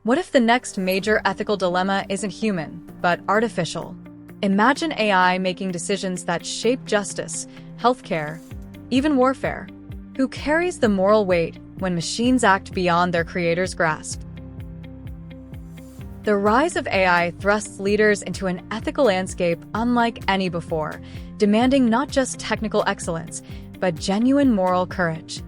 What if the next major ethical dilemma isn't human, but artificial? Imagine AI making decisions that shape justice, healthcare, even warfare. Who carries the moral weight when machines act beyond their creator's grasp? The rise of AI thrusts leaders into an ethical landscape unlike any before, demanding not just technical excellence, but genuine moral courage.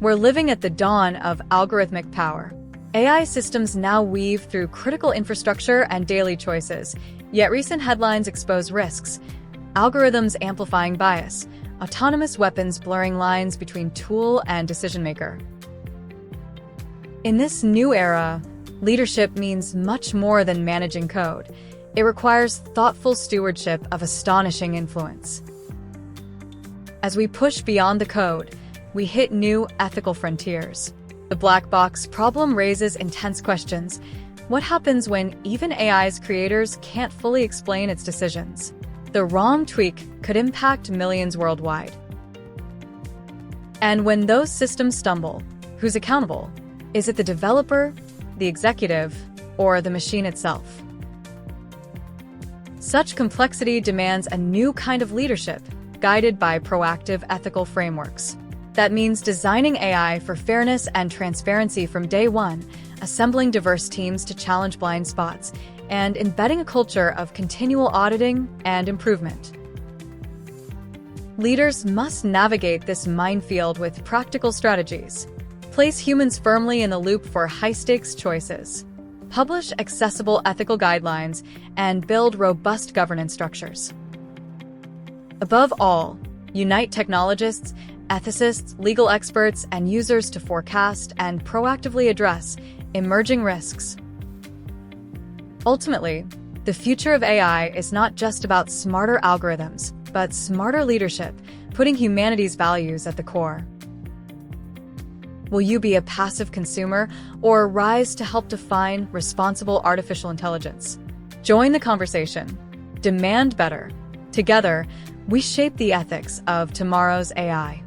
We're living at the dawn of algorithmic power. AI systems now weave through critical infrastructure and daily choices, yet recent headlines expose risks: algorithms amplifying bias, autonomous weapons blurring lines between tool and decision-maker. In this new era, leadership means much more than managing code. It requires thoughtful stewardship of astonishing influence. As we push beyond the code, we hit new ethical frontiers. The black box problem raises intense questions. What happens when even AI's creators can't fully explain its decisions? The wrong tweak could impact millions worldwide. And when those systems stumble, who's accountable? Is it the developer, the executive, or the machine itself? Such complexity demands a new kind of leadership, guided by proactive ethical frameworks. That means designing AI for fairness and transparency from day one, assembling diverse teams to challenge blind spots, and embedding a culture of continual auditing and improvement. Leaders must navigate this minefield with practical strategies. Place humans firmly in the loop for high-stakes choices. Publish accessible ethical guidelines and build robust governance structures. Above all, unite technologists, ethicists, legal experts, and users to forecast and proactively address emerging risks. Ultimately, the future of AI is not just about smarter algorithms, but smarter leadership, putting humanity's values at the core. Will you be a passive consumer or rise to help define responsible artificial intelligence? Join the conversation. Demand better. Together, we shape the ethics of tomorrow's AI.